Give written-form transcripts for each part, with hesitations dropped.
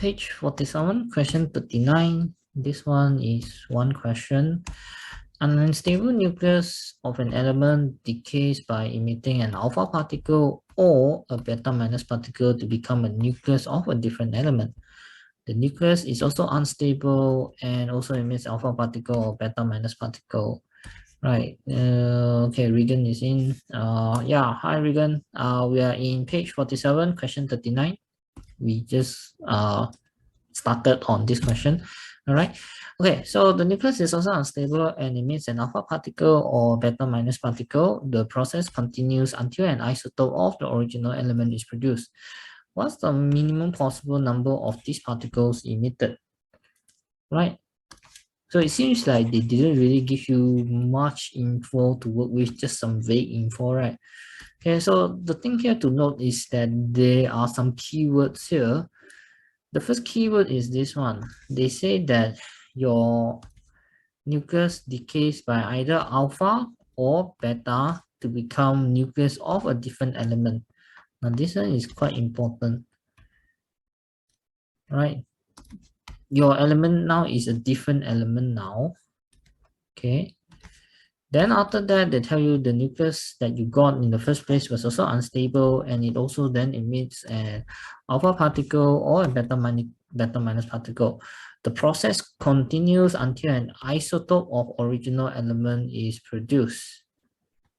page 47, question 39. This one is one question. An unstable nucleus of an element decays by emitting an alpha particle or a beta minus particle to become a nucleus of a different element. The nucleus is also unstable and also emits alpha particle or beta minus particle. Right. Okay, Regan is in. Yeah, hi Regan. We are in page 47, question 39. We just started on this question. All right. Okay, so the nucleus is also unstable and emits an alpha particle or beta minus particle. The process continues until an isotope of the original element is produced. What's the minimum possible number of these particles emitted? Right. So it seems like they didn't really give you much info to work with, just some vague info, right? Okay, so the thing here to note is that there are some keywords here. The first keyword is this one. They say that your nucleus decays by either alpha or beta to become nucleus of a different element. Now this one is quite important, right? Your element now is a different element now. Okay. Then after that, they tell you the nucleus that you got in the first place was also unstable, and it also then emits an alpha particle or a beta minus particle. The process continues until an isotope of original element is produced.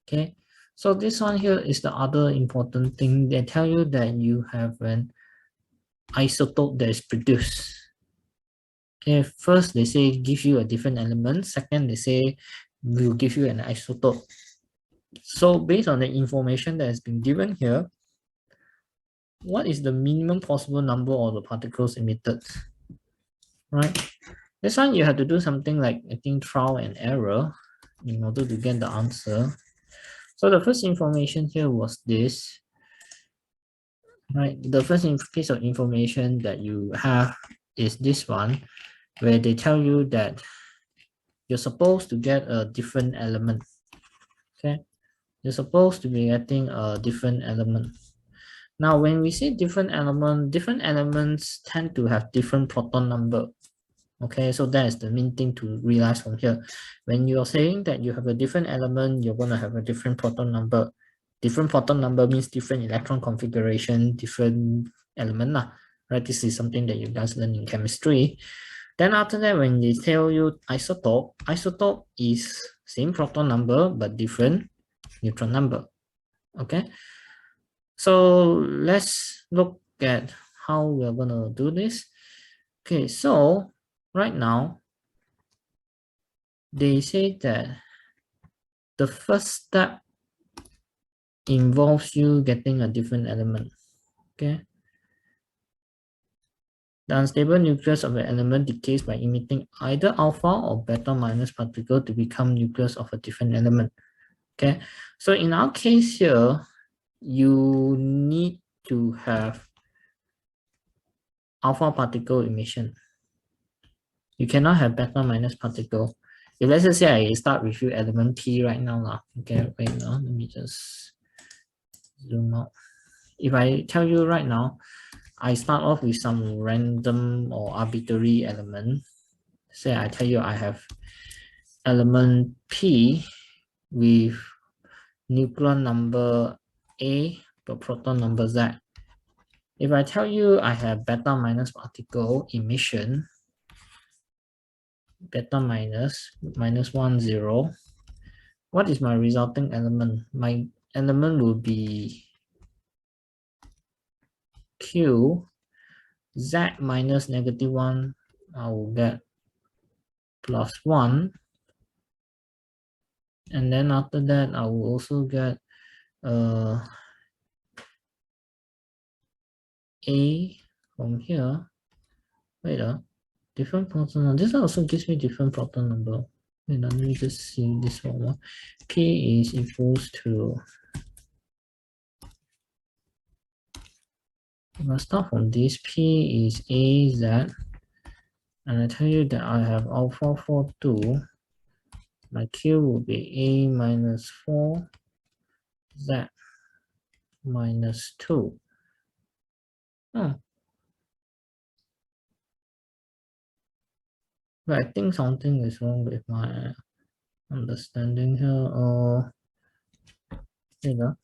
Okay, so this one here is the other important thing. They tell you that you have an isotope that is produced. Okay, first they say give you a different element. Second, they say will give you an isotope. So based on the information that has been given here, what is the minimum possible number of the particles emitted? Right? This one you have to do something like, I think, trial and error in order to get the answer. So the first information here was this. Right? The first piece of information that you have is this one, where they tell you that you're supposed to get a different element. Okay? You're supposed to be getting a different element. Now, when we say different elements tend to have different proton number. Okay, so that is the main thing to realize from here. When you're saying that you have a different element, you're going to have a different proton number. Different proton number means different electron configuration, different element, right? This is something that you guys learn in chemistry. Then after that, when they tell you isotope is same proton number but different neutron number. Okay. So let's look at how we're gonna do this. Okay, so right now, they say that the first step involves you getting a different element. Okay. The unstable nucleus of an element decays by emitting either alpha or beta minus particle to become nucleus of a different element. Okay, so in our case here, you need to have alpha particle emission. You cannot have beta minus particle. If let's just say I start with you element P right now, okay, wait now, let me just zoom out. If I tell you right now, I start off with some random or arbitrary element. Say I tell you I have element P with nucleon number A but proton number Z. If I tell you I have beta minus particle emission, beta minus, -1, 0, what is my resulting element? My element will be Q, Z minus -1, I will get +1. And then after that, I will also get A from here. Wait, different proton number. This also gives me different proton number. Wait, let me just see this one. P is equals to, if I start from this, P is AZ, and I tell you that I have alpha 4, 2. My Q will be A minus 4, Z minus 2. But I think something is wrong with my understanding here. Or you know,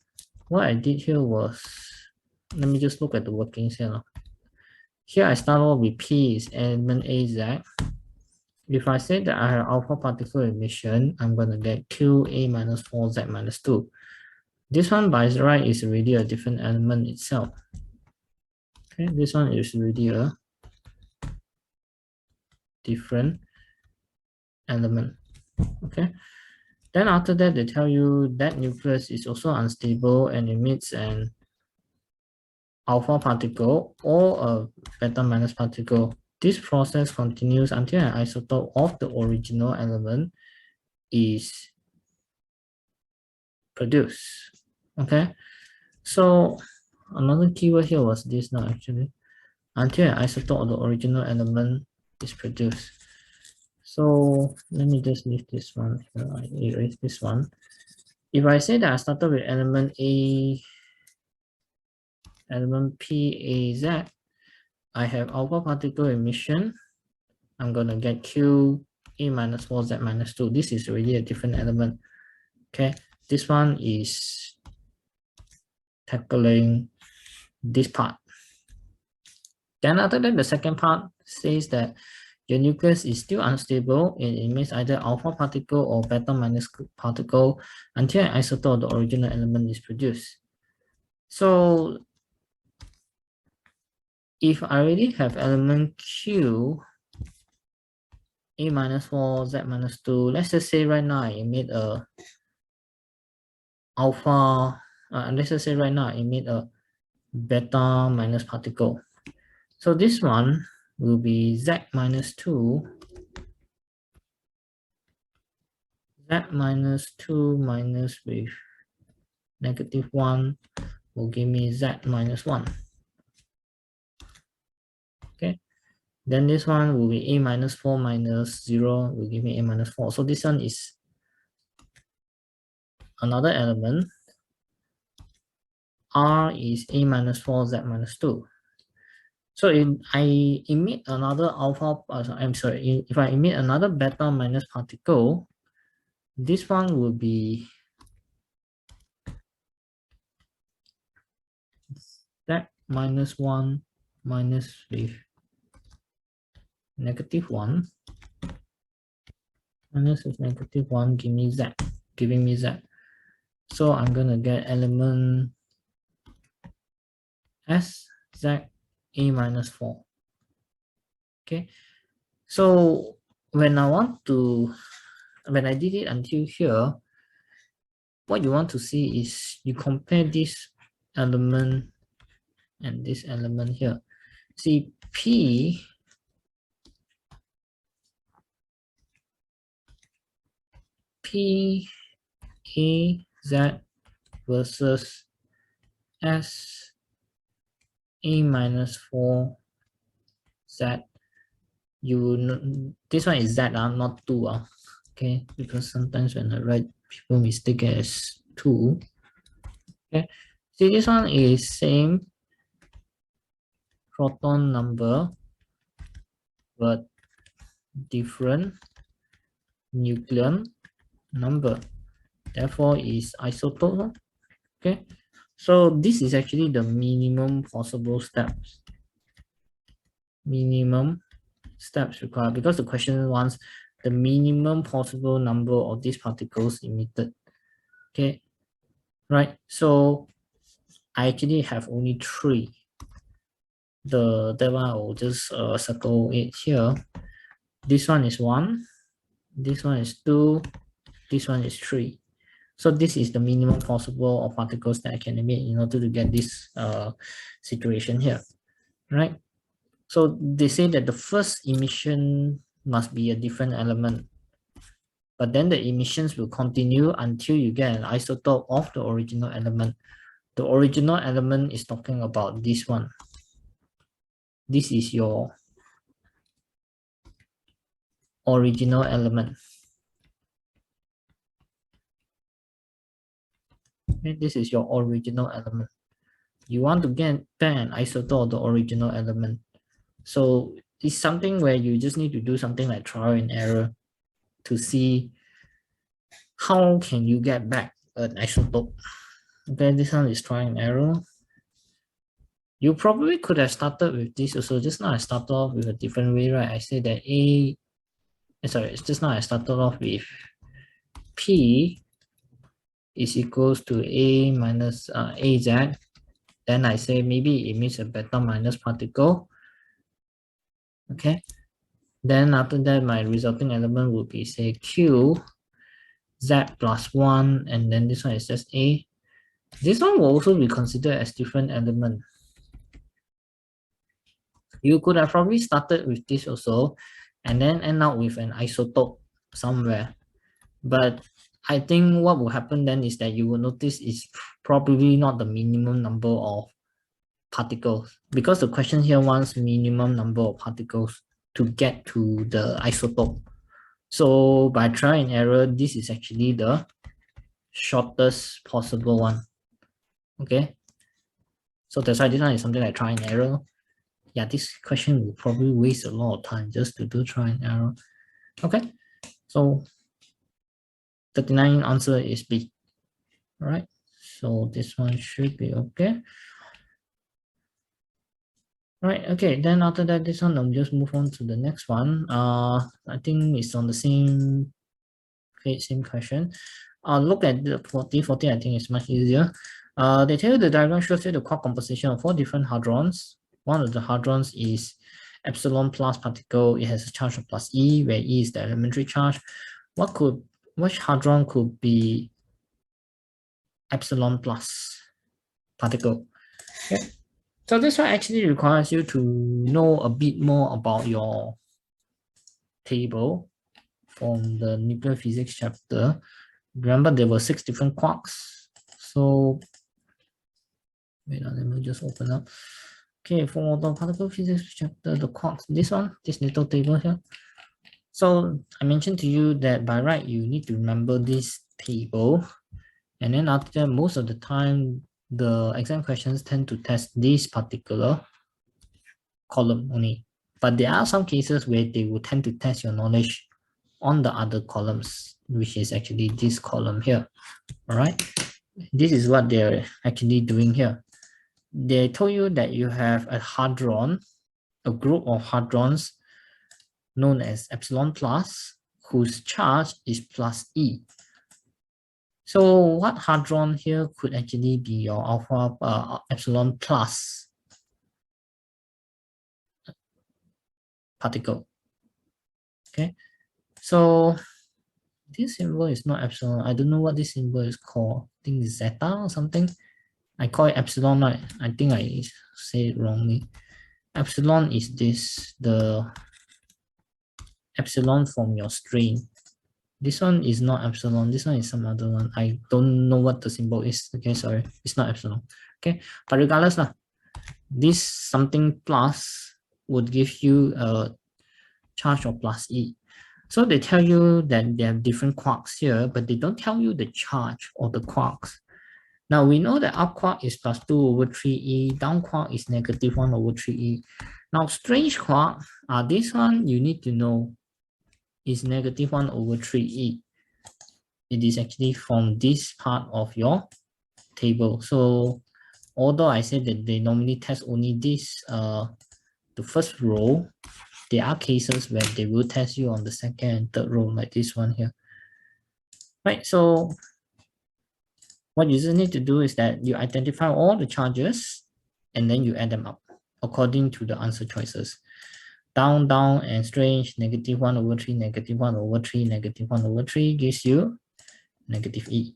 what I did here was, let me just look at the workings here. Here I start off with P is element AZ. If I say that I have alpha particle emission, I'm going to get QA minus 4Z minus 2. This one by right is already a different element itself. Okay, this one is already a different element. Okay, then after that they tell you that nucleus is also unstable and emits an alpha particle or a beta minus particle. This process continues until an isotope of the original element is produced. Okay, so another keyword here was this now actually, until an isotope of the original element is produced. So let me just leave this one here. I erase this one. If I say that I started with element A, element PAZ, I have alpha particle emission. I'm gonna get Q A minus 4Z minus 2. This is already a different element. Okay, this one is tackling this part. Then after that, the second part says that your nucleus is still unstable. It emits either alpha particle or beta minus particle until an isotope of the original element is produced. So if I already have element Q, A minus 4, Z minus 2, let's just say right now I emit a alpha, let's just say right now I emit a beta minus particle. So this one will be Z minus 2, Z minus 2 minus with negative 1 will give me Z minus 1. Okay, then this one will be A minus 4 minus 0 will give me A minus 4. So this one is another element. R is A minus 4, Z minus 2. So if I emit another alpha, I'm sorry, if I emit another beta minus particle, this one will be that minus 1 minus with negative 1 minus with negative 1 give me Z, giving me Z. So I'm going to get element S, Z, A minus 4. Okay, so when I did it until here, what you want to see is you compare this element and this element here. See P A Z versus S A minus 4 Z. You know, this one is Z, not 2. Okay, because sometimes when I write, people mistake it as 2. Okay, see this one is same proton number but different nucleon number, therefore is isotope. Okay, so this is actually the minimum possible steps required, because the question wants the minimum possible number of these particles emitted. Okay, right, so I actually have only 3. That one I will just circle it here. This one is 1, this one is 2, this one is 3. So this is the minimum possible of particles that I can emit in order to get this situation here, right? So they say that the first emission must be a different element, but then the emissions will continue until you get an isotope of the original element. The original element is talking about this one. This is your original element. Okay, this is your original element. You want to get an isotope of the original element. So it's something where you just need to do something like trial and error to see how can you get back an isotope. Okay, this one is trial and error. You probably could have started with this also. Just now I started off with a different way, right? I said that just now I started off with P is equals to A minus AZ. Then I say maybe it means a beta minus particle. Okay. Then after that, my resulting element would be say Q Z plus 1, and then this one is just A. This one will also be considered as different element. You could have probably started with this also, and then end up with an isotope somewhere. But I think what will happen then is that you will notice it's probably not the minimum number of particles, because the question here wants minimum number of particles to get to the isotope. So by trial and error, this is actually the shortest possible one. Okay. So that's why this one is something like trial and error. Yeah, this question will probably waste a lot of time just to do trial and error. Okay. So 39 answer is B. All right. So this one should be okay. Right, okay, then after that, this one, I'll just move on to the next one. I think it's on the same page, same question. Look at the 40, I think it's much easier. They tell you the diagram shows you the quark composition of 4 different hadrons. One of the hadrons is epsilon plus particle. It has a charge of plus E, where E is the elementary charge. Which hadron could be epsilon plus particle? Okay. So this one actually requires you to know a bit more about your table from the nuclear physics chapter. Remember, there were 6 different quarks. So, wait, let me just open up. Okay, for the particle physics chapter, the quarks, this little table here. So, I mentioned to you that by right, you need to remember this table. And then after that, most of the time, the exam questions tend to test this particular column only. But there are some cases where they will tend to test your knowledge on the other columns, which is actually this column here. All right. This is what they're actually doing here. They told you that you have a hadron, a group of hadrons known as epsilon plus, whose charge is plus E. So what hadron here could actually be your alpha epsilon plus particle? Okay, so this symbol is not epsilon. I don't know what this symbol is called. I think it's zeta or something. I call it epsilon, right? I think I say it wrongly. Epsilon is this, the epsilon from your strain. This one is not epsilon. This one is some other one. I don't know what the symbol is. Okay, sorry. It's not epsilon. Okay, but regardless, this something plus would give you a charge of plus E. So they tell you that there are different quarks here, but they don't tell you the charge of the quarks. Now we know that up quark is plus 2 over 3e, down quark is negative 1 over 3e. Now strange quark, this one you need to know is negative 1 over 3e. It is actually from this part of your table. So although I said that they normally test only this, the first row, there are cases where they will test you on the second and third row, like this one here. Right, so what you just need to do is that you identify all the charges and then you add them up according to the answer choices. Down, down, and strange, negative 1 over 3, negative 1 over 3, negative 1 over 3 gives you negative E.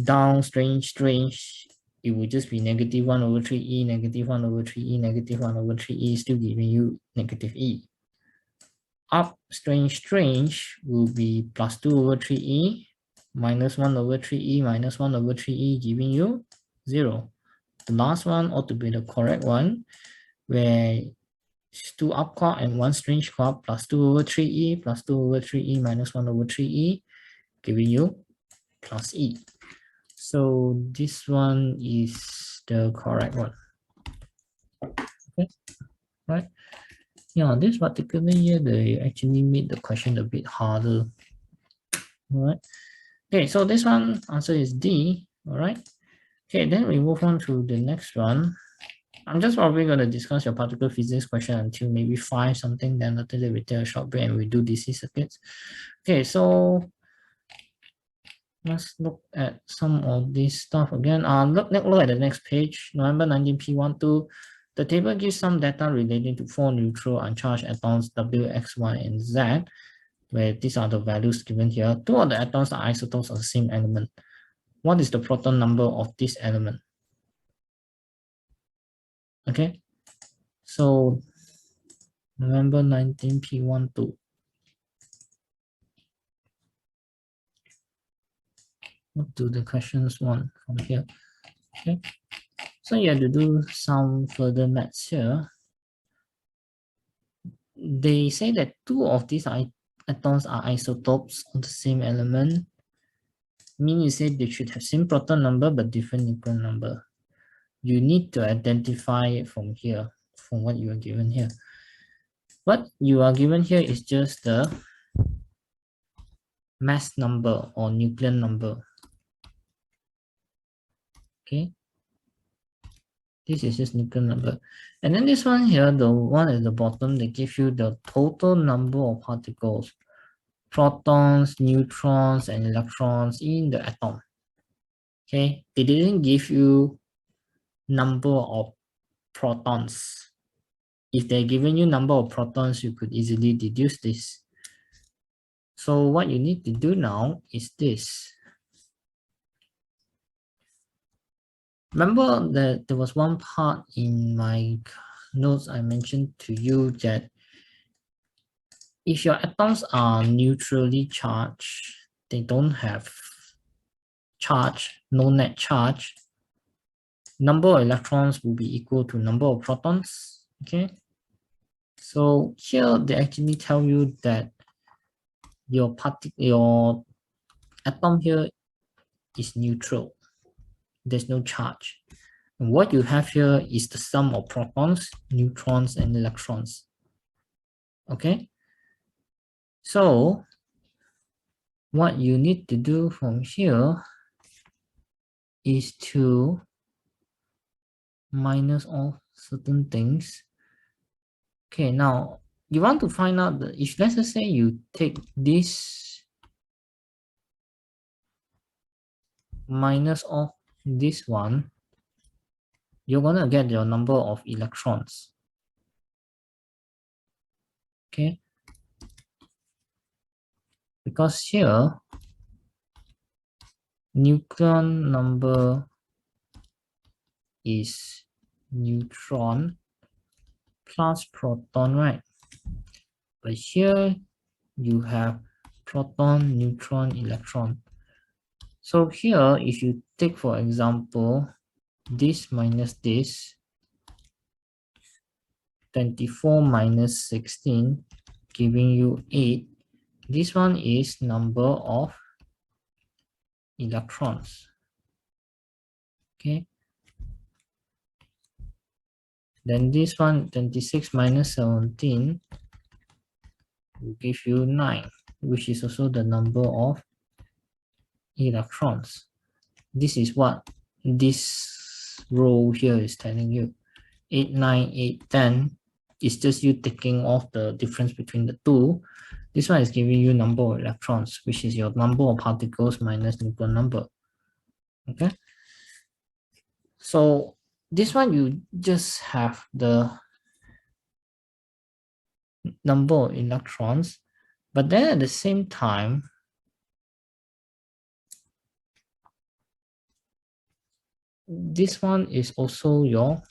Down, strange, strange, it will just be negative 1 over 3e, negative 1 over 3e, negative 1 over 3e, still giving you negative E. Up, strange, strange will be plus 2 over 3e, minus 1 over 3e, minus 1 over 3e, giving you 0. The last one ought to be the correct one, where it's 2 up quark and 1 strange quark, plus 2 over 3e, plus 2 over 3e, minus 1 over 3e, giving you plus E. So this one is the correct one. Okay, right? Yeah, this particular year, they actually made the question a bit harder. All right. Okay, so this one answer is D. All right. Okay, then we move on to the next one. I'm just probably going to discuss your particle physics question until maybe 5 something. Then after that, we take a short break and we do DC circuits. Okay, so let's look at some of this stuff again. Look at the next page, November 19 P12. The table gives some data relating to 4 neutral uncharged atoms W, X, Y, and Z, where these are the values given here. 2 of the atoms are isotopes of the same element. What is the proton number of this element? Okay, so November 19 P12. What do the questions want from here? Okay, so you have to do some further maths here. They say that 2 of these atoms are isotopes of the same element. Meaning you say they should have same proton number but different neutron number. You need to identify it from here, from what you are given here. What you are given here is just the mass number or nuclear number. Okay, this is just nuclear number. And then this one here, the one at the bottom, they give you the total number of particles, protons, neutrons, and electrons in the atom. Okay, they didn't give you number of protons. If they're giving you number of protons, you could easily deduce this. So what you need to do now is this. Remember that there was one part in my notes I mentioned to you that if your atoms are neutrally charged, they don't have charge, no net charge, number of electrons will be equal to number of protons. Okay, so here they actually tell you that your atom here is neutral. There's no charge. And what you have here is the sum of protons, neutrons, and electrons. Okay, so what you need to do from here is to minus all certain things. Okay, now you want to find out the, if let's just say you take this minus of this one, you're gonna get your number of electrons. Okay, because here neutron number is neutron plus proton, right? But here you have proton, neutron, electron. So here, if you take, for example, this minus this, 24 minus 16, giving you 8. This one is number of electrons. Okay. Then this one, 26 minus 17, will give you 9, which is also the number of electrons. This is what this row here is telling you. 8, 9, 8, 10 is just you taking off the difference between the two. This one is giving you number of electrons, which is your number of particles minus nuclear number. Okay. So this one you just have the number of electrons, but then at the same time, this one is also your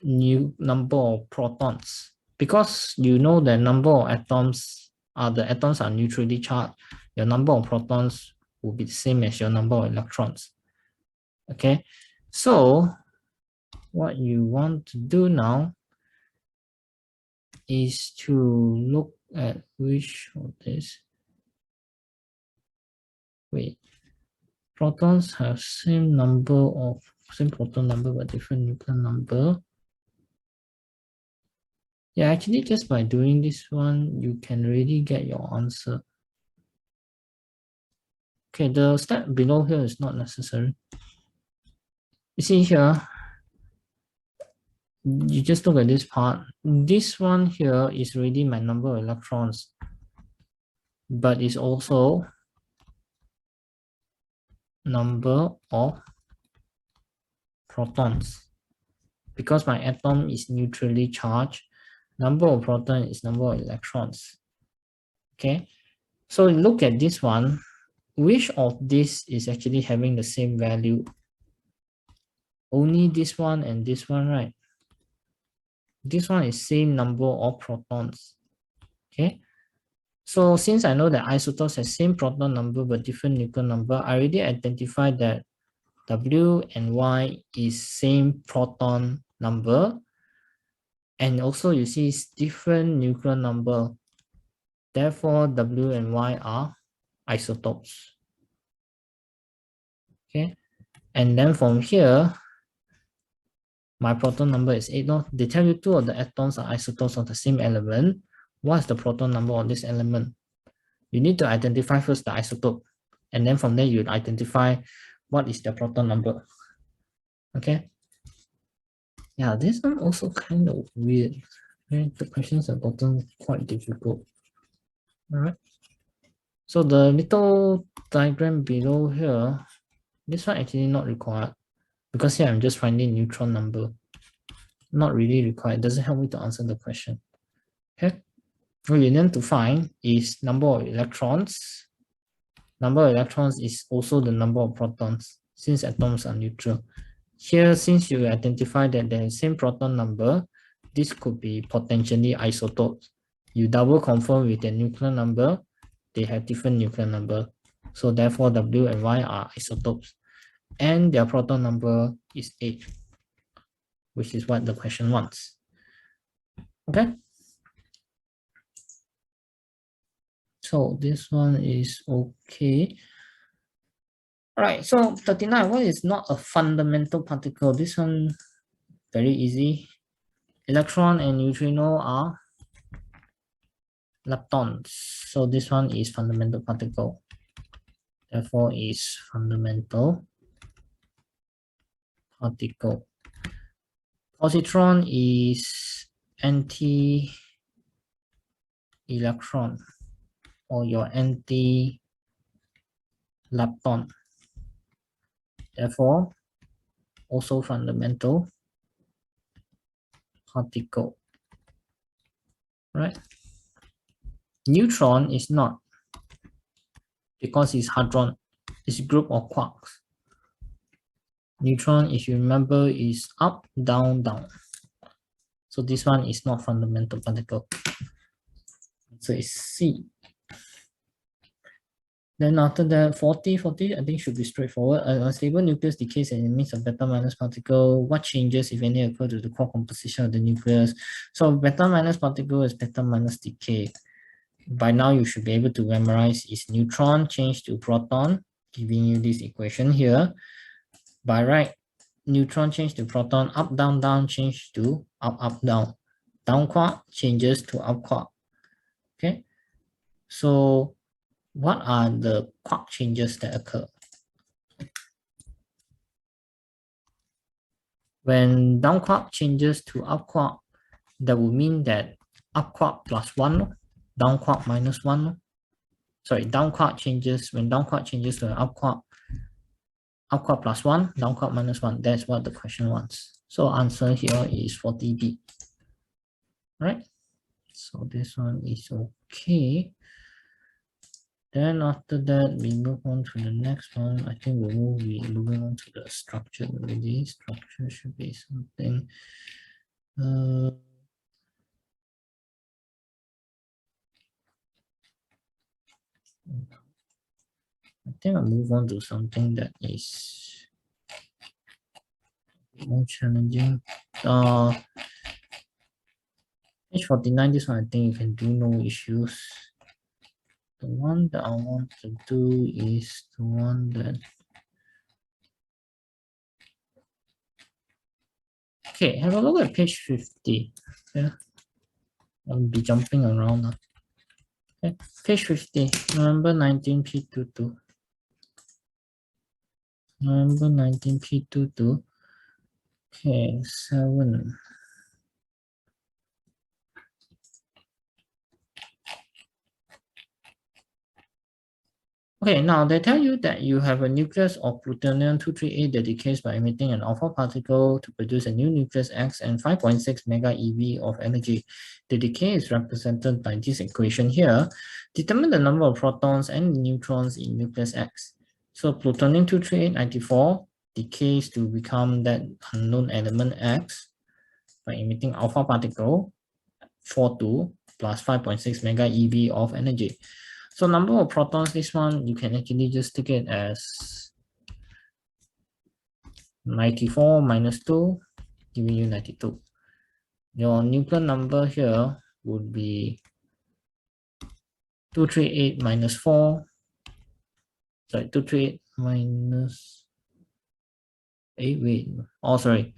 new number of protons, because you know the number of atoms are neutrally charged. Your number of protons will be the same as your number of electrons. Okay, so what you want to do now is to look at which of this. Wait, protons have same proton number but different nuclear number. Yeah, actually just by doing this one, you can really get your answer. Okay, the step below here is not necessary. You see here, you just look at this part. This one here is already my number of electrons, but it's also number of protons. Because my atom is neutrally charged, number of protons is number of electrons. Okay, so look at this one. Which of this is actually having the same value? Only this one and this one, right? This one is same number of protons. Okay, so since I know that isotopes have same proton number but different nucleon number, I already identified that W and Y is same proton number, and also you see it's different nucleon number. Therefore, W and Y are isotopes. Okay, and then from here, my proton number is 8. No? They tell you two of the atoms are isotopes of the same element. What's the proton number of this element? You need to identify first the isotope, and then from there you identify what is the proton number. Okay. Yeah, this one also kind of weird. Okay? The questions are gotten quite difficult. All right. So the little diagram below here, this one actually not required because here I'm just finding neutron number. Not really required. It doesn't help me to answer the question. Okay. What you need to find is number of electrons. Number of electrons is also the number of protons since atoms are neutral. Here, since you identify that they have same proton number, this could be potentially isotopes. You double confirm with the nuclear number, they have different nuclear number. So therefore, W and Y are isotopes. And their proton number is 8, which is what the question wants. Okay. So this one is okay. All right, so 39, what is not a fundamental particle? This one, very easy. Electron and neutrino are leptons. So this one is fundamental particle. Therefore, is fundamental particle. Positron is anti-electron or your anti-lepton. Therefore, also fundamental particle. Right? Neutron is not because it's hadron. It's a group of quarks. Neutron, if you remember, is up, down, down. So this one is not fundamental particle. So it's C. Then after that, 40, I think should be straightforward. A unstable nucleus decays and emits a beta minus particle. What changes, if any, occur to the core composition of the nucleus? So beta minus particle is beta minus decay. By now, you should be able to memorize is neutron change to proton, giving you this equation here. By right, neutron change to proton, up, down, down change to up, up, down. Down quark changes to up quark. Okay, so what are the quark changes that occur? When down quark changes to up quark, that would mean that up quark plus 1, down quark minus 1. Sorry, down quark changes, when down quark changes to an up quark plus 1, down quark minus 1. That's what the question wants. So answer here is 40B. Right? So this one is okay. Then after that, we move on to the next one. I think we'll be moving on to the structure already. Structure should be something. I think I'll move on to something that is more challenging. Page 49, this one I think you can do no issues. The one that I want to do is the one that. Okay, have a look at page 50. Yeah. I'll be jumping around now. Okay, page 50, November 19 P22. November 19 P22. Okay, 7. Okay, now they tell you that you have a nucleus of plutonium-238 that decays by emitting an alpha particle to produce a new nucleus X and 5.6 mega eV of energy. The decay is represented by this equation here. Determine the number of protons and neutrons in nucleus X. So plutonium-238 94 decays to become that unknown element X by emitting alpha particle 42 plus 5.6 mega eV of energy. So number of protons, this one, you can actually just take it as 94 minus 2, giving you 92. Your nucleon number here would be 238 minus 4. Sorry, 238 minus 8, wait. Oh, sorry.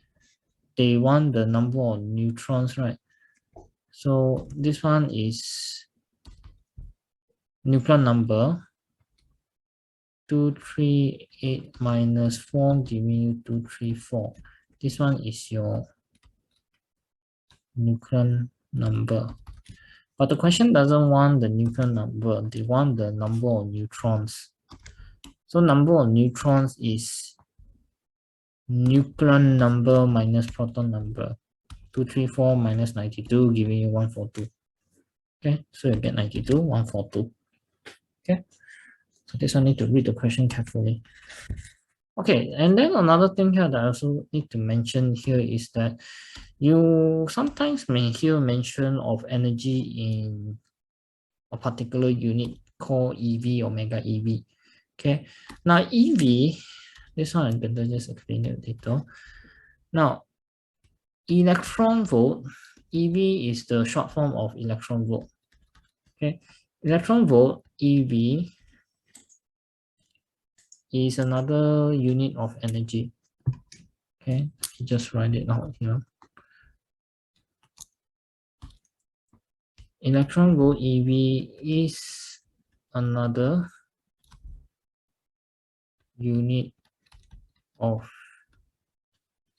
They want the number of neutrons, right? So this one is nucleon number 238 minus 4 giving you 234. This one is your nucleon number. But the question doesn't want the nucleon number, they want the number of neutrons. So number of neutrons is nucleon number minus proton number. 234 minus 92 giving you 142. Okay, so you get 92, 142. Okay, so this one need to read the question carefully. Okay, and then another thing here that I also need to mention here is that you sometimes may hear mention of energy in a particular unit called EV or mega EV. Okay, now EV, this one I'm going to just explain it later. Now, electron volt, EV is the short form of electron volt. Okay, electron volt, EV, is another unit of energy. Okay, just write it out here. Electron volt EV is another unit of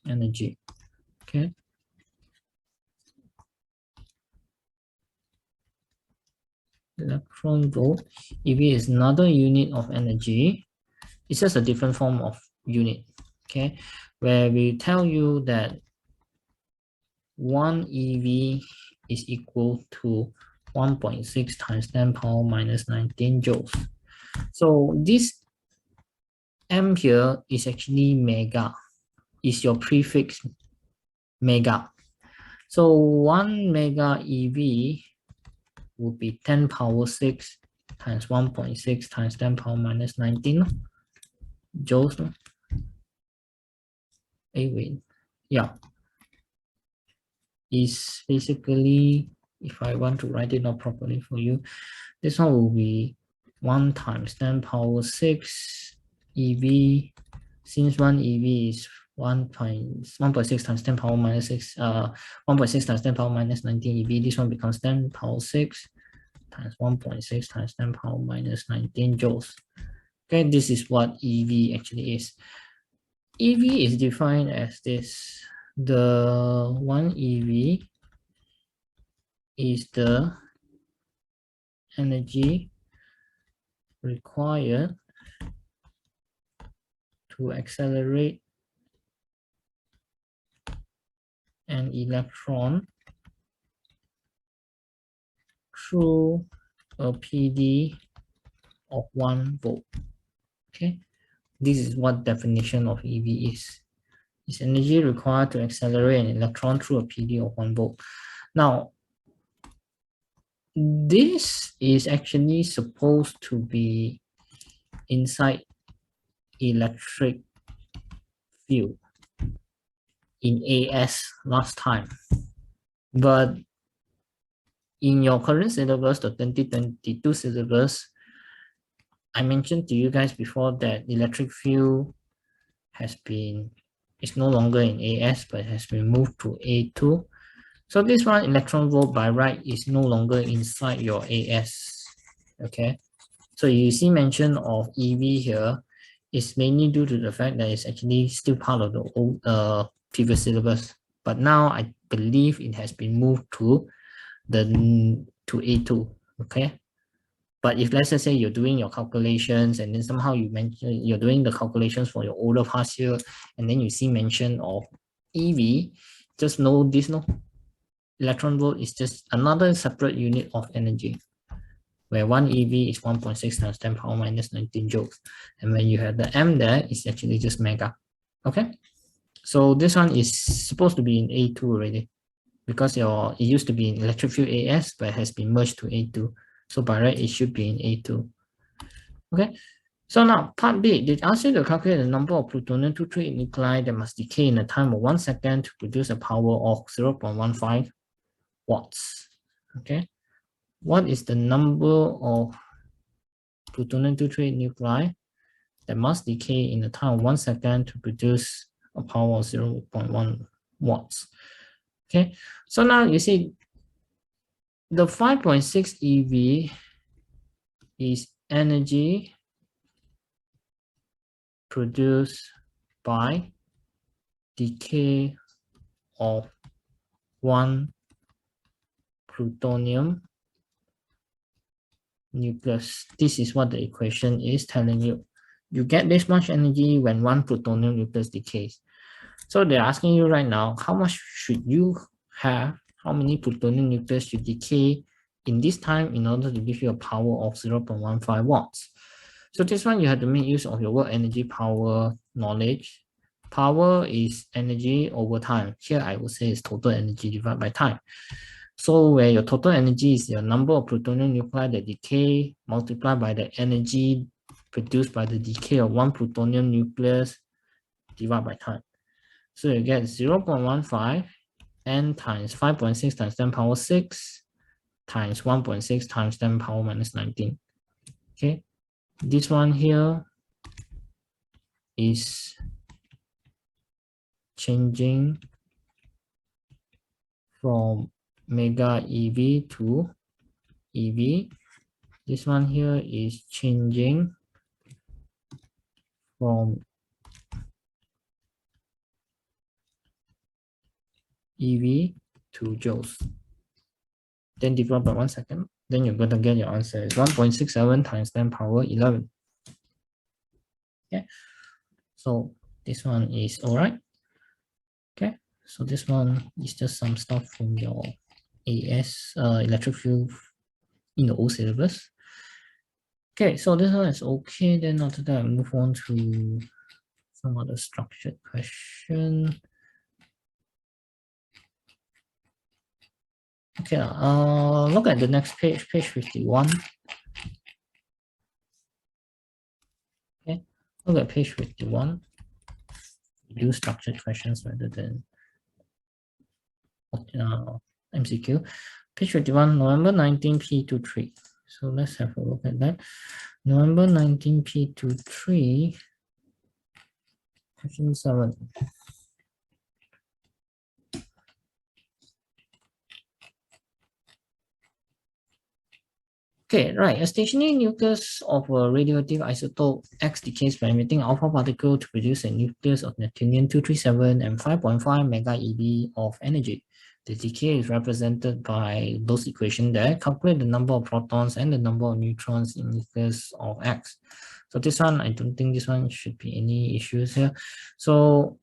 energy. Okay. Electron volt EV is another unit of energy. It's just a different form of unit. Okay, where we tell you that 1 EV is equal to 1.6 times 10 power minus 19 joules. So this M here is actually mega, is your prefix mega. So 1 mega EV would be 10 power 6 times 1.6 times 10 power minus 19 joules. Wait, yeah, is basically, if I want to write it out properly for you, this one will be 1 times 10 power 6 EV. Since 1 EV is 1.6 times 10 power minus 6, 1.6 times 10 power minus 19 EV, this one becomes 10 power 6 times 1.6 times 10 power minus 19 joules. Okay, this is what EV actually is. EV is defined as this. The 1 EV is the energy required to accelerate an electron through a PD of 1 volt. Okay, this is what definition of EV is. It's energy required to accelerate an electron through a PD of 1 volt. Now, this is actually supposed to be inside electric field in AS last time. But in your current syllabus, the 2022 syllabus, I mentioned to you guys before that electric field it's no longer in AS, but has been moved to A2. So this one, electron volt by right, is no longer inside your AS. Okay. So you see mention of EV here is mainly due to the fact that it's actually still part of the old previous syllabus. But now I believe it has been moved to A2. Okay. But if let's just say you're doing your calculations and then somehow you mention you're doing the calculations for your older past year and then you see mention of EV, just know this, no, electron volt is just another separate unit of energy, where 1 EV is 1.6 times 10 power minus 19 joules. And when you have the M there, it's actually just mega. Okay, so this one is supposed to be in A2 already, because it used to be in electric field AS, but it has been merged to A2. So by right, it should be in A2. Okay, so now part B, they ask you to calculate the number of plutonium-238 nuclei that must decay in a time of 1 second to produce a power of 0.15 watts. Okay, what is the number of plutonium-238 nuclei that must decay in a time of 1 second to produce a power of 0.1 watts? Okay, so now you see the 5.6 EV is energy produced by decay of 1 plutonium nucleus. This is what the equation is telling you. You get this much energy when 1 plutonium nucleus decays. So they're asking you right now, how much should you have, how many plutonium nucleus should decay in this time in order to give you a power of 0.15 watts. So this one, you have to make use of your work energy power knowledge. Power is energy over time. Here I would say is total energy divided by time. So where your total energy is your number of plutonium nuclei that decay multiplied by the energy produced by the decay of 1 plutonium nucleus divided by time. So you get 0.15 n times 5.6 times 10 power 6 times 1.6 times 10 power minus 19. Okay, this one here is changing from mega EV to EV. This one here is changing from EV to joules. Then divide by 1 second. Then you're going to get your answer is 1.67 times 10 power 11. Okay, so this one is all right. Okay, so this one is just some stuff from your AS electric field in the old syllabus. Okay, so this one is okay. Then after that, I move on to some other structured question. Okay, look at the next page, page 51. Okay, look at page 51. Do structured questions rather than MCQ. Page 51, November 19 P23. So let's have a look at that. November 19 P23, question 7. Okay, right. A stationary nucleus of a radioactive isotope X decays by emitting alpha particle to produce a nucleus of neptunium-237 and 5.5 mega eV of energy. The decay is represented by those equations there. Calculate the number of protons and the number of neutrons in nucleus of X. So this one, I don't think this one should be any issues here. So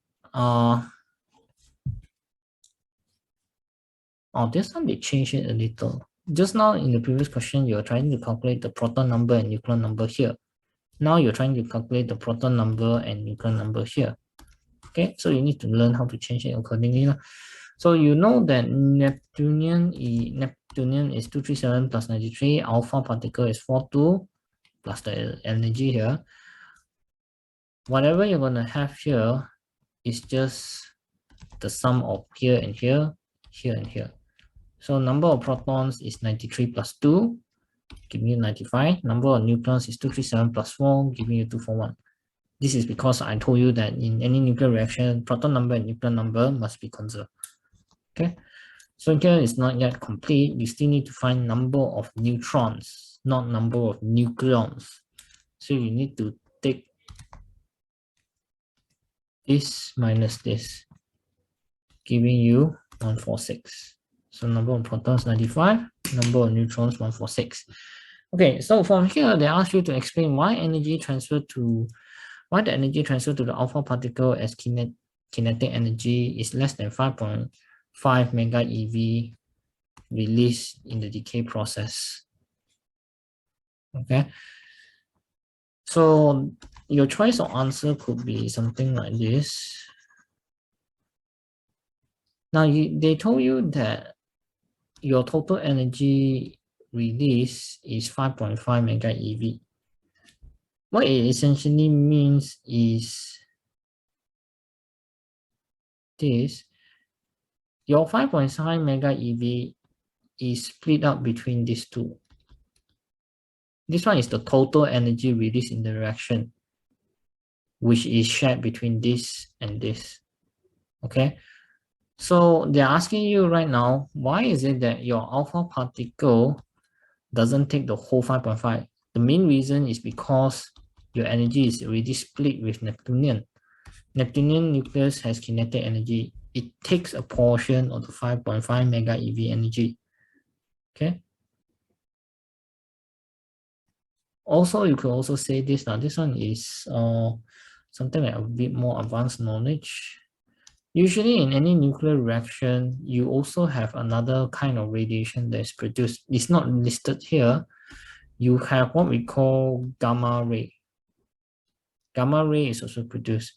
this one they changed it a little. Just now in the previous question, you're trying to calculate the proton number and nucleon number here. Now you're trying to calculate the proton number and nucleon number here. Okay, so you need to learn how to change it accordingly. So you know that Neptunium is 237 plus 93, alpha particle is 42 plus the energy here. Whatever you're going to have here is just the sum of here and here, here and here. So number of protons is 93 plus 2, giving you 95. Number of neutrons is 237 plus 4, giving you 241. This is because I told you that in any nuclear reaction, proton number and nucleon number must be conserved. Okay. So here is not yet complete. You still need to find number of neutrons, not number of nucleons. So you need to take this minus this, giving you 146. So number of protons 95, number of neutrons 146. Okay, so from here they ask you to explain why the energy transfer to the alpha particle as kinetic energy is less than 5.5 mega eV released in the decay process. Okay, so your choice of answer could be something like this. Now they told you that your total energy release is 5.5 mega eV. What it essentially means is this: your 5.5 mega eV is split up between these two. This one is the total energy released in the reaction, which is shared between this and this. Okay, so they're asking you right now, why is it that your alpha particle doesn't take the whole 5.5? The main reason is because your energy is already split with Neptunian. Neptunian nucleus has kinetic energy. It takes a portion of the 5.5 mega eV energy. Okay. Also, you could also say this now. This one is something like a bit more advanced knowledge. Usually in any nuclear reaction, you also have another kind of radiation that is produced. It's not listed here. You have what we call gamma ray. Gamma ray is also produced.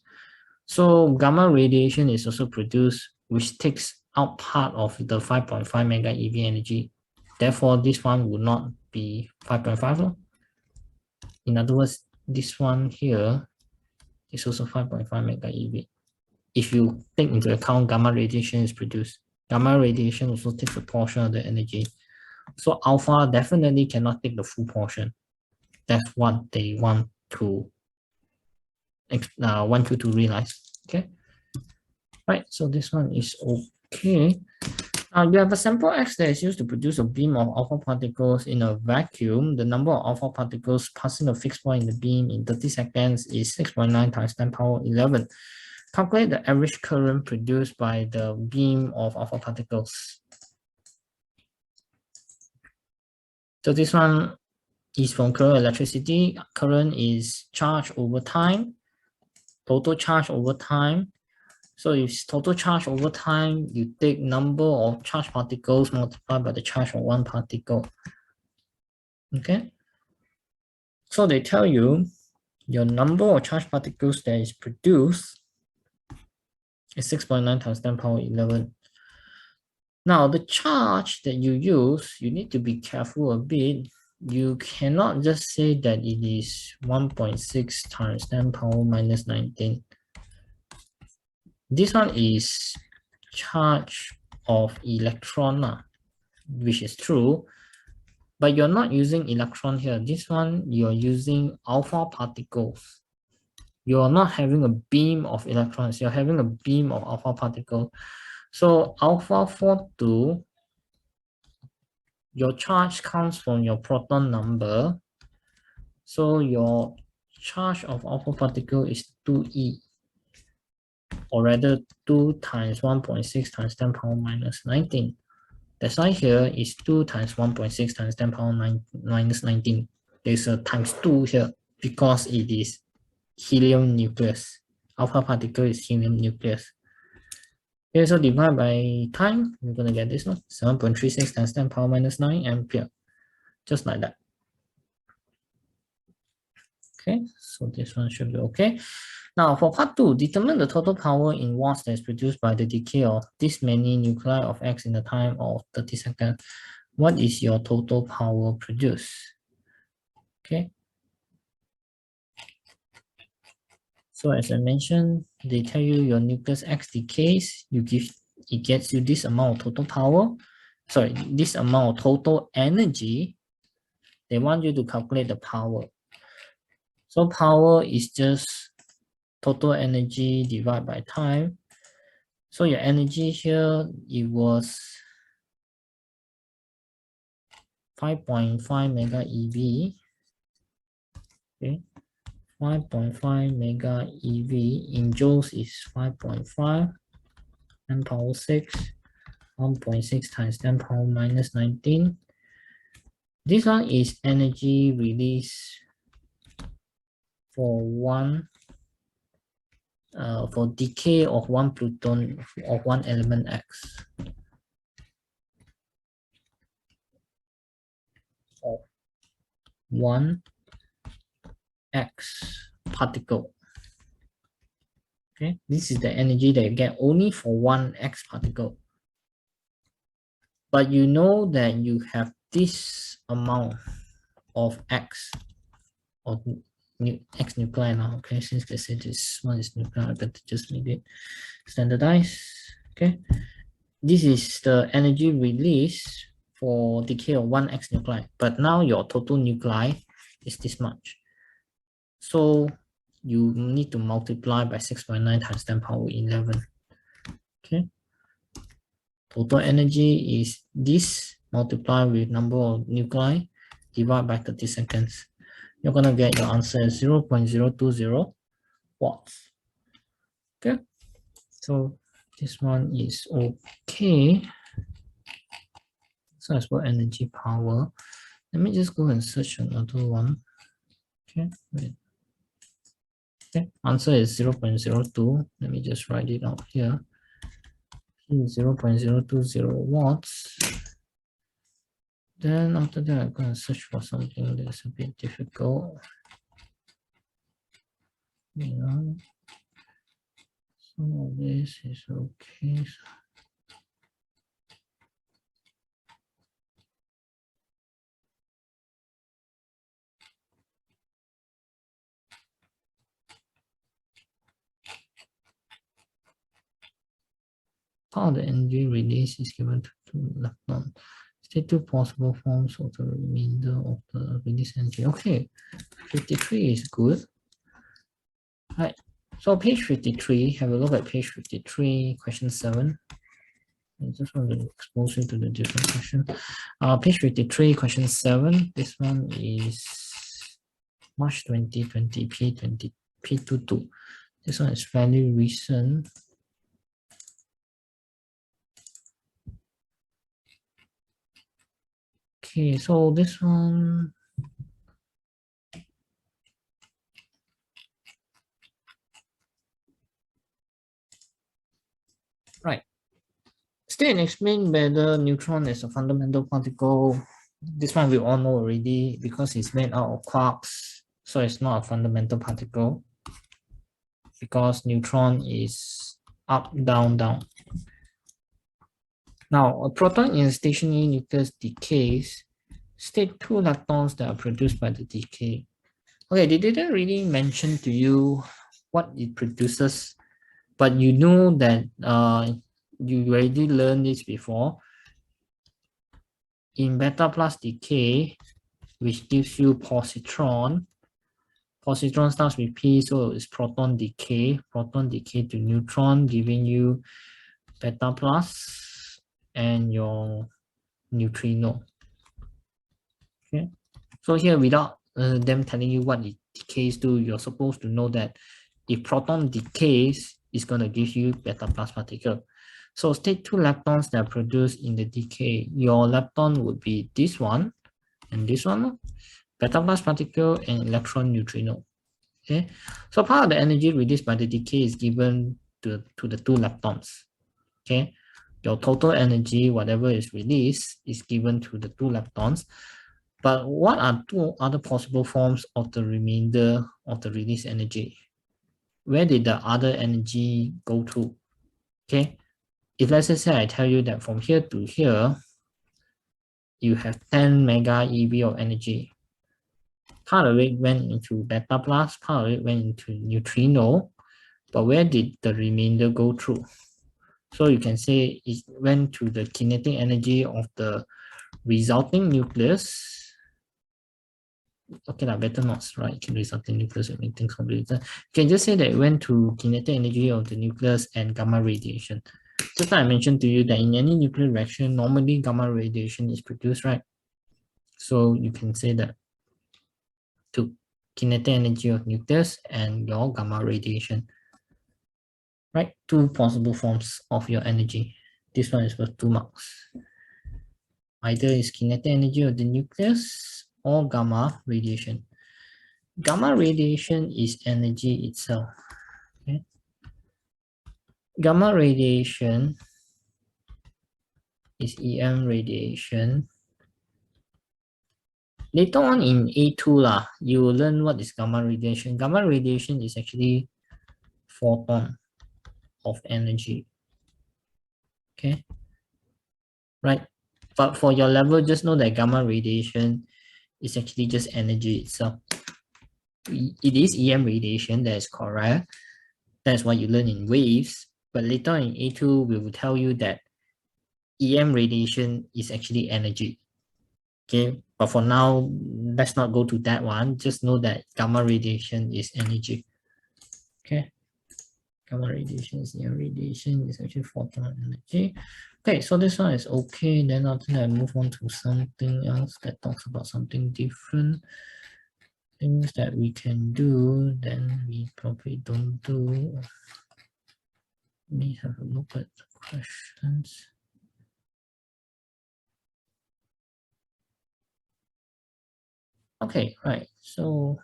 So gamma radiation is also produced, which takes out part of the 5.5 mega eV energy. Therefore, this one will not be 5.5. In other words, this one here is also 5.5 mega eV. If you take into account gamma radiation is produced, gamma radiation also takes a portion of the energy. So alpha definitely cannot take the full portion. That's what they want you to realize. Okay. Right. So this one is okay. You have a sample X that is used to produce a beam of alpha particles in a vacuum. The number of alpha particles passing a fixed point in the beam in 30 seconds is 6.9 times 10 power 11. Calculate the average current produced by the beam of alpha particles. So this one is from current electricity. Current is charge over time, total charge over time. So if total charge over time, you take number of charged particles multiplied by the charge of one particle. Okay. So they tell you your number of charged particles that is produced is 6.9 times 10 power 11. Now the charge that you use, you need to be careful a bit. You cannot just say that it is 1.6 times 10 power minus 19. This one is charge of electron, which is true, but you're not using electron here. This one, you're using alpha particles. You're not having a beam of electrons, you're having a beam of alpha particle. So alpha 42, your charge comes from your proton number. So your charge of alpha particle is 2e, or rather 2 times 1.6 times 10 power minus 19. That's why here is 2 times 1.6 times 10 power minus 19. There's a times 2 here because it is helium nucleus. Alpha particle is helium nucleus. Okay, so divide by time, we're going to get this one, 7.36 times 10 power minus 9 ampere. Just like that. Okay, so this one should be okay. Now for part 2, determine the total power in watts that is produced by the decay of this many nuclei of X in the time of 30 seconds. What is your total power produced? Okay. So as I mentioned, they tell you your nucleus X decays, it gets you this amount of total power. Sorry, this amount of total energy. They want you to calculate the power. So power is just total energy divided by time. So your energy here, it was 5.5 mega EV. Okay, 5.5 mega EV in joules is 5.5 10 power 6, 1.6 times 10 power minus 19. This one is energy release for for decay of one proton of one element X. Of one X particle. Okay, this is the energy that you get only for one X particle. But you know that you have this amount of X or X nuclei now. Okay, since they said this one is nuclear, I better just make it standardized. Okay, this is the energy release for decay of one X nuclei, but now your total nuclei is this much. So you need to multiply by 6.9 times 10 power 11. Okay. Total energy is this multiplied with number of nuclei divided by 30 seconds. You're going to get your answer as 0.020 watts. Okay. So this one is okay. So as for energy power, let me just go and search another one. Okay. Wait. Okay. Answer is 0.02. Let me just write it out here. 0.020 watts. Then after that, I'm going to search for something that's a bit difficult. You know, some of this is okay. Part of the energy release is given to two lepton. State two possible forms of the remainder of the release energy. Okay, 53 is good. Right. So page 53, have a look at page 53, question 7. I just want to expose you to the different question. Page 53, question 7. This one is March 2020, P20, P22. This one is fairly recent. Okay, so this one, right. State and explain whether neutron is a fundamental particle. This one we all know already because it's made out of quarks, so it's not a fundamental particle because neutron is up, down, down. Now, a proton in a stationary nucleus decays. State two leptons that are produced by the decay. Okay, they didn't really mention to you what it produces, but you know that you already learned this before. In beta plus decay, which gives you positron. Positron starts with P, so it's proton decay to neutron, giving you beta plus and your neutrino. Okay, so here without them telling you what it decays to, you're supposed to know that if proton decays, it's going to give you beta plus particle. So state two leptons that are produced in the decay, your lepton would be this one and this one, beta plus particle and electron neutrino. Okay, so part of the energy released by the decay is given to the two leptons. Okay, your total energy, whatever is released, is given to the two leptons. But what are two other possible forms of the remainder of the released energy? Where did the other energy go to? Okay, if let's say I tell you that from here to here, you have 10 mega EV of energy. Part of it went into beta plus, part of it went into neutrino, but where did the remainder go through? So you can say it went to the kinetic energy of the resulting nucleus. Okay, better not write resulting nucleus and make things complicated. You can just say that it went to kinetic energy of the nucleus and gamma radiation. Just like I mentioned to you that in any nuclear reaction, normally gamma radiation is produced, right? So you can say that to kinetic energy of nucleus and your gamma radiation, right? Two possible forms of your energy. This one is worth 2 marks. Either is kinetic energy of the nucleus or gamma radiation. Gamma radiation is energy itself. Okay? Gamma radiation is EM radiation. Later on in A2 lah, you will learn what is gamma radiation. Gamma radiation is actually photon of energy. Okay, right? But for your level, just know that gamma radiation is actually just energy itself. It is EM radiation, that is correct. That's what you learn in waves. But later in A2, we will tell you that EM radiation is actually energy. Okay, but for now, let's not go to that one. Just know that gamma radiation is energy. Okay, gamma radiation is EM radiation is actually photon energy. Okay, so this one is okay. Then after that, I move on to something else that talks about something different. Things that we can do, then we probably don't do. Let me have a look at the questions. Okay, right. So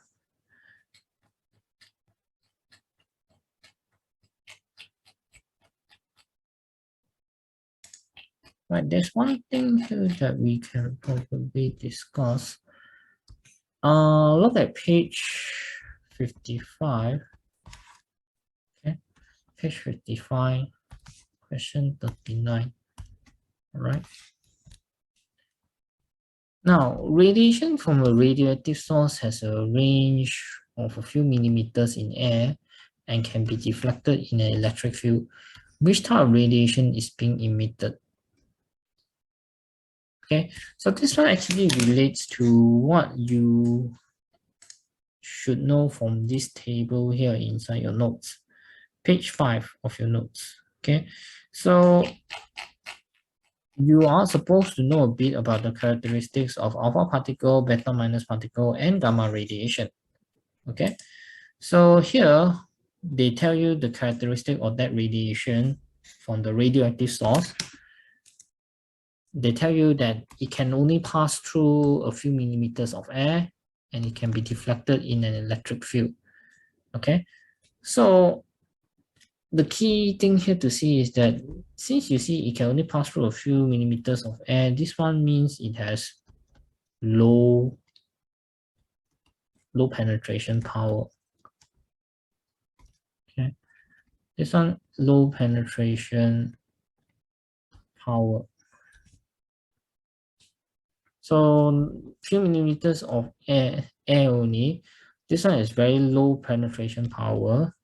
right, there's one thing here that we can probably discuss. Look at page 55. Okay, page 55, question 39. All right. Now, radiation from a radioactive source has a range of a few millimeters in air and can be deflected in an electric field. Which type of radiation is being emitted? Okay, so this one actually relates to what you should know from this table here inside your notes, page 5 of your notes. Okay, so you are supposed to know a bit about the characteristics of alpha particle, beta minus particle, and gamma radiation. Okay, so here they tell you the characteristic of that radiation from the radioactive source. They tell you that it can only pass through a few millimeters of air and it can be deflected in an electric field. Okay, so the key thing here to see is that since you see it can only pass through a few millimeters of air, this one means it has low penetration power. Okay, this one low penetration power. So few millimeters of air only. This one is very low penetration power.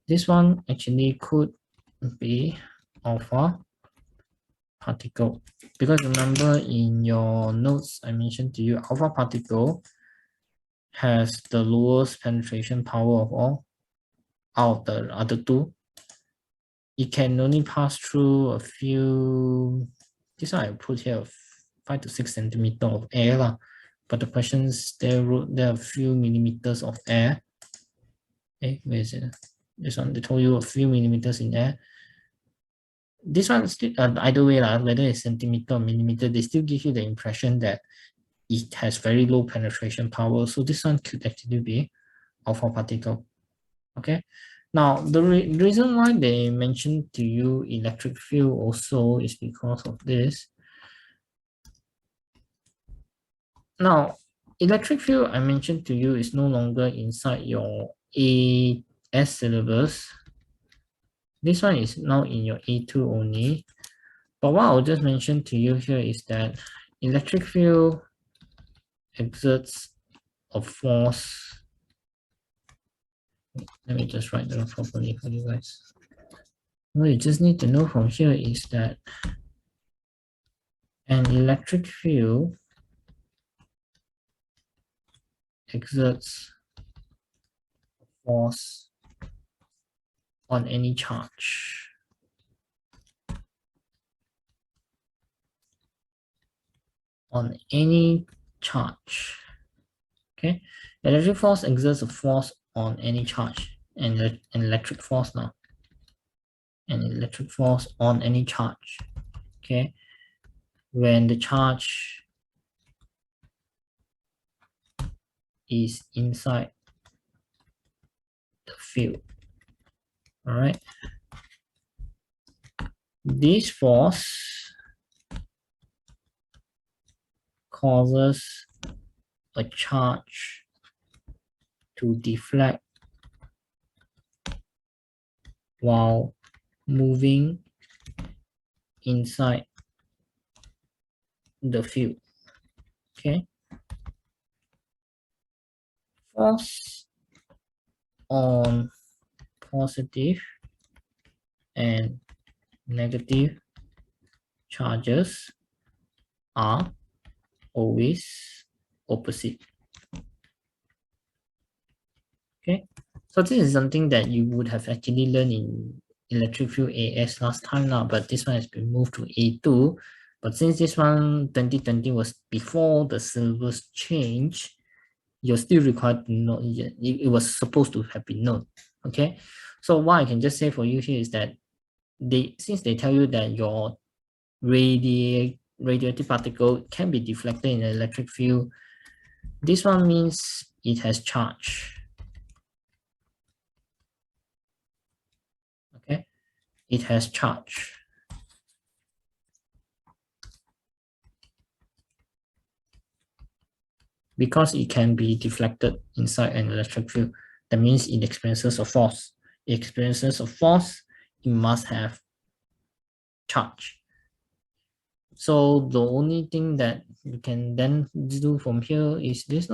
This one actually could be alpha particle, because remember in your notes I mentioned to you alpha particle has the lowest penetration power of all out of the other two. It can only pass through a few, this one I put here 5 to 6 centimeter of air lah. But the questions there wrote there are a few millimeters of air. Okay, where is it? This one they told you a few millimeters in air. This one still either way lah, whether it's centimeter or millimeter, they still give you the impression that it has very low penetration power. So this one could actually be alpha particle. Okay, now the reason why they mentioned to you electric field also is because of this. Now, electric field I mentioned to you is no longer inside your AS syllabus. This one is now in your A2 only. But what I'll just mention to you here is that electric field exerts a force. Let me just write that properly for you guys. What you just need to know from here is that an electric field exerts force on any charge. On any charge. Okay, electric force exerts a force on any charge, and an electric force now, an electric force on any charge. Okay, when the charge is inside the field. All right, this force causes a charge to deflect while moving inside the field. Okay, force on positive and negative charges are always opposite. Okay, so this is something that you would have actually learned in electric field AS last time now, but this one has been moved to A2. But since this one 2020 was before the syllabus change, you're still required to know it was supposed to have been known. Okay, so what I can just say for you here is that since they tell you that your radioactive particle can be deflected in an electric field, this one means it has charge. Okay, it has charge. Because it can be deflected inside an electric field, that means it experiences a force. It experiences a force, it must have charge. So the only thing that you can then do from here is this.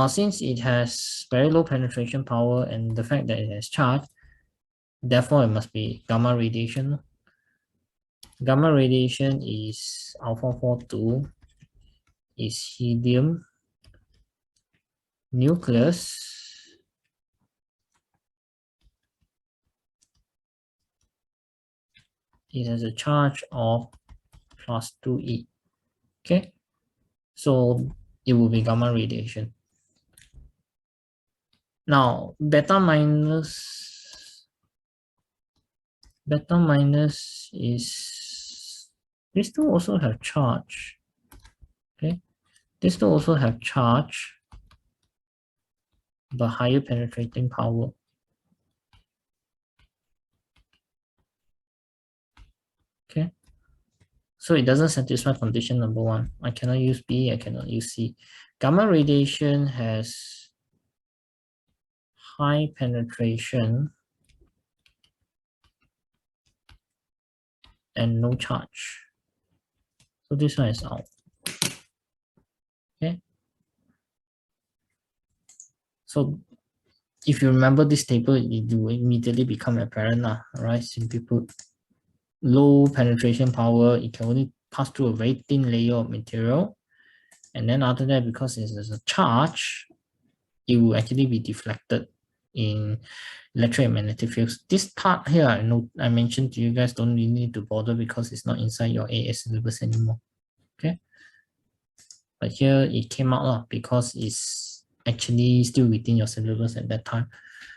Since it has very low penetration power and the fact that it has charge, therefore it must be gamma radiation. Gamma radiation is alpha 42, is helium nucleus it has a charge of plus 2e. Okay, so it will be gamma radiation. Now beta minus is, this two also have charge. Okay, this two also have charge but higher penetrating power. Okay, so it doesn't satisfy condition number one. I cannot use B, I cannot use C. Gamma radiation has high penetration and no charge. So this one is out. Okay. So if you remember this table, it will immediately become apparent, right? Simply put, low penetration power, it can only pass through a very thin layer of material. And then after that, because there's a charge, it will actually be deflected in electric and magnetic fields. This part here, I mentioned to you guys, don't really need to bother because it's not inside your AS syllabus anymore. Okay. But here it came out because it's actually still within your syllabus at that time.